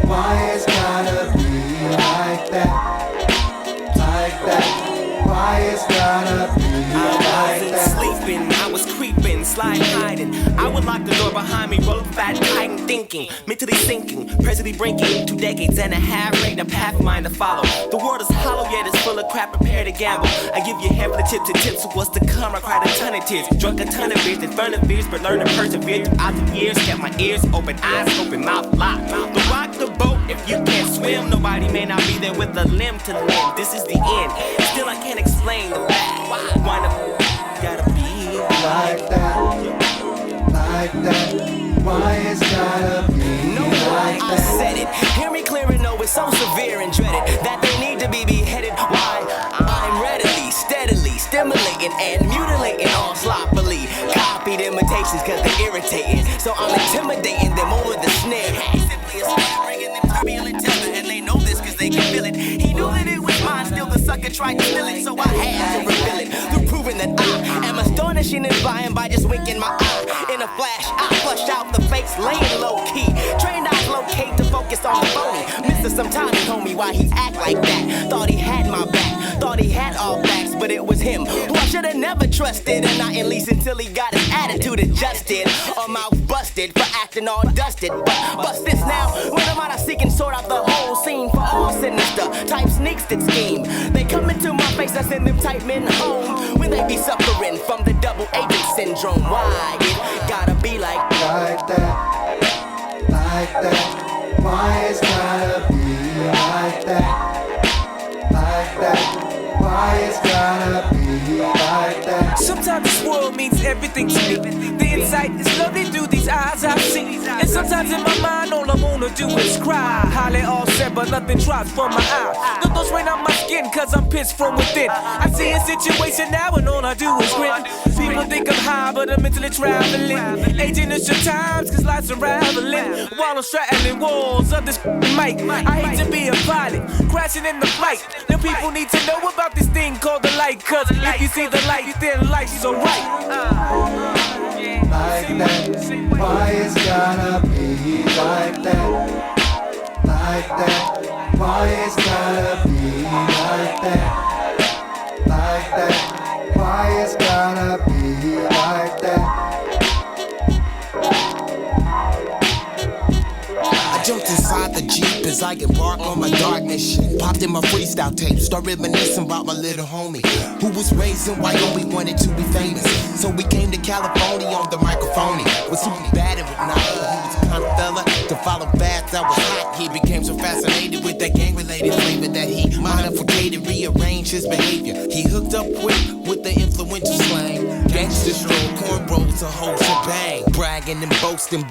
Why it's gotta be like that? Like that. Why it's gotta be like wasn't that? sleeping, I was creeping, slide hiding. I would lock the door behind me, roll fat kite and thinking, mentally sinking, presently breaking 2 decades and a half, ready a path of mine to follow. The world is hollow, yet it's full of crap, prepare to gamble. I give you a handful of tips and tips of what's to come. I cried a ton of tears, drunk a ton of beers, in front of fears, but learned to persevere throughout the years. Kept my ears open, eyes open, mouth locked. The rock the boat, if you can't swim, nobody may not be there with a limb to limb. This is the end, still I can't explain the fact. Why the gotta be Like that. Like that. Why it's gotta be like I that? said it, hear me clear and know it's so severe and dreaded that they need to be beheaded. Why? I'm readily, steadily stimulating and mutilating all sloppily. Copied imitations cause they're irritating, so I'm intimidating them over the snare. Simply a snare bringing them turbulent tether, and they know this cause they can feel it. He knew that it was mine, still the sucker tried to steal it, so I had to reveal it through proving that I am astonishing and vying by just winking my eye. In a flash, I flushed out the fakes, laying low key. Trained I locate to focus on the phony. Mr. Sometimes he told me why he act like that. Thought he had my back, thought he had all facts, but it was him who I should've never trusted, and not at least until he got his attitude adjusted. Or mouth busted for acting all dusted. But bust this now, when I'm out, I seek and sort out the whole scene for all sinister type sneaks that scheme. They come into my face, I send them type men home when they be suffering from the double agent syndrome. Why it gotta be like Like that. Like that. Why it's gotta be like that? Like that. Why it's gotta be like that? Sometimes this world means everything to me. The insight is lovely through these eyes I've seen. And sometimes in my mind, all I wanna do is cry. Highly all said, but nothing drops from my eye. The thoughts rain on my skin, cause I'm pissed from within. I see a situation now, and all I do is grin. People think I'm high, but I'm mentally traveling. Aging is your times, cause life's unraveling. While I'm straddling walls of this mic, I hate to be a pilot, crashing in the flight. Now people need to know about this thing called the light, cause if you see the light, then life's alright. Like that. Why it's gotta be like that? Like that. Why it's gotta be like that? Like that. Why it's gotta be like that? I jumped inside the Jeep as I embarked on my dark mission. Popped in my freestyle tape, start reminiscing about my little homie who was raised in Wyoming, wanted to be famous. So we came to California on the microphone. Was super bad and whatnot, but he was the kind of fella to follow fast that was hot. He became so fascinated with that gang-related flavor that he modified, rearranged his behavior. He hooked up quick with the influential slang. Gangsta stroll, cornrows, a whole shebang. Bragging and boasting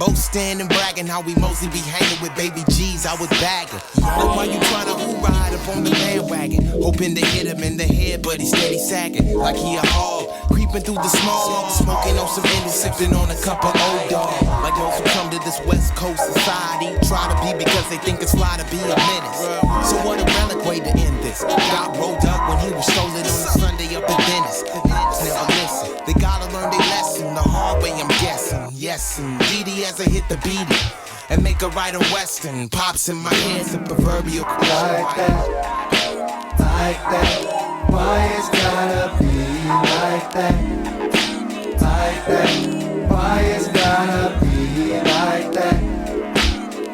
and bragging how we mostly be hanging with baby G's. I was bagging. Like why you tryna ride up on the bandwagon? Hoping to hit him in the head, but he steady sagging like he a hog. Creeping through the small, smoking on some Indian, sipping on a cup of old dog. Like those who come to this West Coast society, try to be because they think it's fly to be a menace. So what a relic way to end this. Got rolled up when he was stolen on a Sunday up in Venice. Now listen, they gotta learn their lesson the hard way, I'm guessing. Yes, and Didi as I hit the beat and make a right a western. Pops in my head, the proverbial Like that. Like that. Why it's gotta be like that? Like that. Why it's gotta be like that?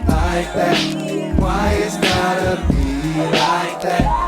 Like that. Why it's gotta be like that?